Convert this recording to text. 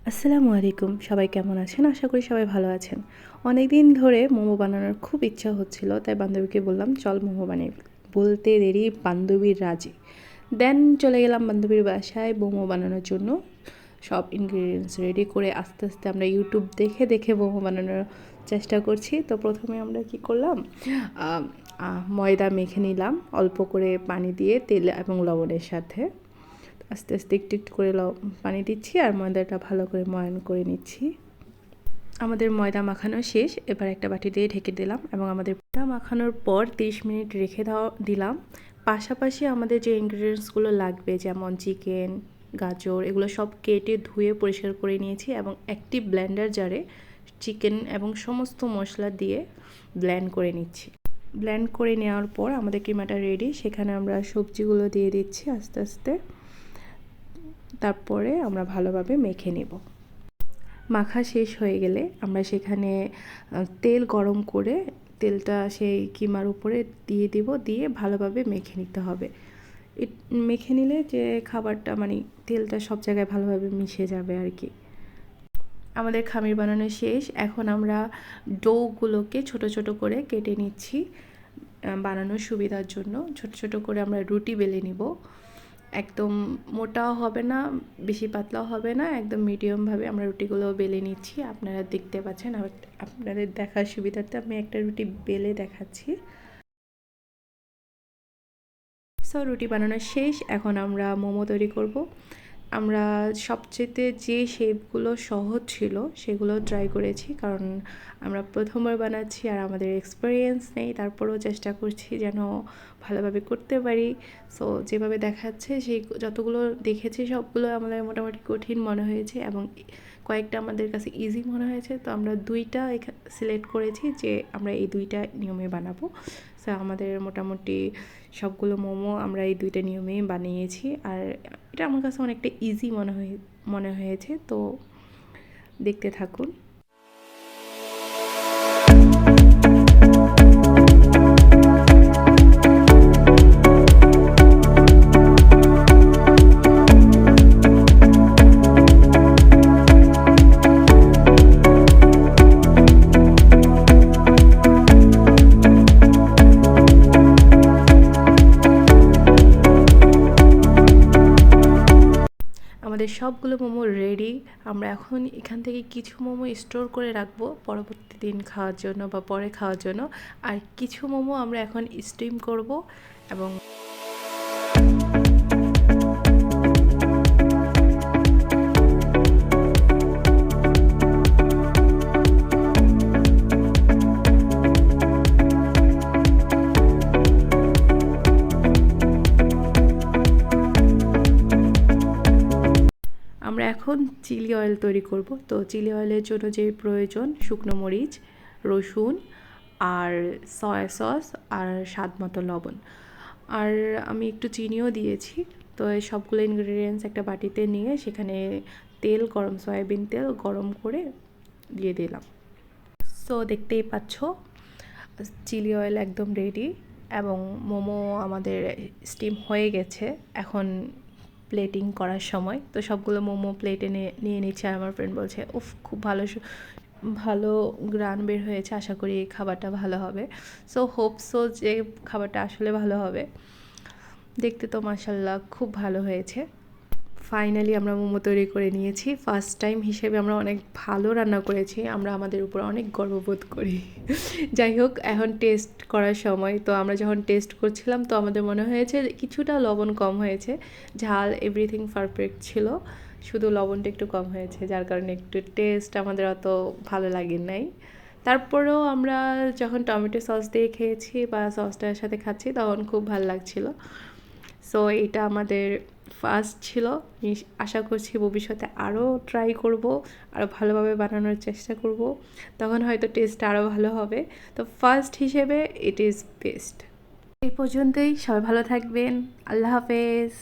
আসসালামু আলাইকুম, সবাই কেমন আছেন? আশা করি সবাই ভালো আছেন। অনেক দিন ধরে মোমো বানানোর খুব ইচ্ছা হচ্ছিল, তাই বান্ধবীকে বললাম চল মোমো বানাই। বলতে দেরি বান্ধবীর রাজি। দেন চলে গেলাম বান্ধবীর বাসায় মোমো বানানোর জন্য। সব ইনগ্রিডিয়েন্টস রেডি করে আস্তে আস্তে আমরা ইউটিউব দেখে দেখে মোমো বানানোর চেষ্টা করছি। তো প্রথমে আমরা কি করলাম, ময়দা মেখে নিলাম অল্প করে পানি দিয়ে, তেল এবং লবণের সাথে। আস্তে আস্তে একটু একটু করে পানি দিচ্ছি আর ময়দাটা ভালো করে ময়ান করে নিচ্ছি। আমাদের ময়দা মাখানো শেষ। এবার একটা বাটি দিয়ে ঢেকে দিলাম এবং আমাদের ময়দা মাখানোর পর 30 মিনিট রেখে দিলাম। পাশাপাশি আমাদের যে ইনগ্রিডিয়েন্টসগুলো লাগবে, যেমন চিকেন, গাজর, এগুলো সব কেটে ধুয়ে পরিষ্কার করে নিয়েছি এবং একটি ব্লেন্ডার জারে চিকেন এবং সমস্ত মশলা দিয়ে ব্লেন্ড করে নিচ্ছি। ব্লেন্ড করে নেওয়ার পর আমাদের কিমাটা রেডি। সেখানে আমরা সবজিগুলো দিয়ে দিচ্ছি আস্তে আস্তে। তারপরে আমরা ভালোভাবে মেখে নেব। মাখা শেষ হয়ে গেলে আমরা সেখানে তেল গরম করে তেলটা সেই কিমার উপরে দিয়ে দিব, দিয়ে ভালোভাবে মেখে নিতে হবে। মেখে নিলে যে খাবারটা মানে তেলটা সব জায়গায় ভালোভাবে মিশে যাবে আর কি। আমাদের খামির বানানো শেষ। এখন আমরা ডোগুলোকে ছোট ছোট করে কেটে নিচ্ছি বানানোর সুবিধার জন্য। ছোট ছোট করে আমরা রুটি বেলে নিব। একদম মোটাও হবে না, বেশি পাতলাও হবে না, একদম মিডিয়ামভাবে আমরা রুটিগুলো বেলে নিচ্ছি। আপনারা দেখতে পাচ্ছেন, আপনাদের দেখার সুবিধার্থে আমি একটা রুটি বেলে দেখাচ্ছি। সো রুটি বানানো শেষ। এখন আমরা মোমো তৈরি করব। আমরা সবচেয়ে যে শেপগুলো সহজ ছিল সেগুলো ট্রাই করেছি, কারণ আমরা প্রথমবার বানাচ্ছি আর আমাদের এক্সপিরিয়েন্স নেই। তারপরেও চেষ্টা করছি যেন ভালোভাবে করতে পারি। সো যেভাবে দেখাচ্ছে সেই যতগুলো দেখেছি সবগুলো আমাদের মোটামুটি কঠিন মনে হয়েছে এবং কয়েকটা আমাদের কাছে ইজি মনে হয়েছে। তো আমরা দুইটা সিলেক্ট করেছি যে আমরা এই দুইটা নিয়মে বানাবো। সো আমাদের মোটামুটি সবগুলো মোমো আমরা এই দুইটা নিয়মেই বানিয়েছি। আর এটা আমার কাছে অনেকটা ইজি মনে হয়েছে। তো দেখতে থাকুন। আমাদের সবগুলো মোমো রেডি। আমরা এখন এখান থেকে কিছু মোমো স্টোর করে রাখবো পরবর্তী দিন খাওয়ার জন্য বা পরে খাওয়ার জন্য। আর কিছু মোমো আমরা এখন স্টিম করব এবং আমরা এখন চিলি অয়েল তৈরি করব। তো চিলি অয়েলের জন্য যে প্রয়োজন, শুকনো মরিচ, রসুন আর সয়া সস আর স্বাদ মতো লবণ। আর আমি একটু চিনিও দিয়েছি। তো এই সবগুলো ইনগ্রিডিয়েন্টস একটা বাটিতে নিয়ে সেখানে সয়াবিন তেল গরম করে দিয়ে দিলাম। সো দেখতেই পাচ্ছ চিলি অয়েল একদম রেডি এবং মোমো আমাদের স্টিম হয়ে গেছে। এখন প্লেটিং করার সময়। তো সবগুলো মোমো প্লেটে নিয়ে নিচ্ছে আর আমার ফ্রেন্ড বলছে উফ খুব ভালো গ্রান বের হয়েছে, আশা করি খাবারটা ভালো হবে। সো যে খাবারটা আসলে ভালো হবে। দেখতে তো মাশাআল্লাহ খুব ভালো হয়েছে। ফাইনালি আমরা মোমো তৈরি করে নিয়েছি। ফার্স্ট টাইম হিসেবে আমরা অনেক ভালো রান্না করেছি। আমরা আমাদের উপর অনেক গর্ববোধ করি। যাই হোক, এখন টেস্ট করার সময়। তো আমরা যখন টেস্ট করছিলাম তো আমাদের মনে হয়েছে কিছুটা লবণ কম হয়েছে। ঝাল এভরিথিং পারফেক্ট ছিল, শুধু লবণটা একটু কম হয়েছে, যার কারণে একটু টেস্ট আমাদের অত ভালো লাগে নাই। তারপরেও আমরা যখন টমেটো সস দিয়ে খেয়েছি বা সসটার সাথে খাচ্ছি তখন খুব ভালো লাগছিলো। সো এটা আমাদের ফার্স্ট ছিল। আশা করছি ভবিষ্যতে আরও ট্রাই করব, আরও ভালোভাবে বানানোর চেষ্টা করব, তখন হয়তো টেস্ট আরও ভালো হবে। তো ফার্স্ট হিসেবে ইট ইজ বেস্ট। এই পর্যন্তই। সবাই ভালো থাকবেন। আল্লাহ হাফেজ।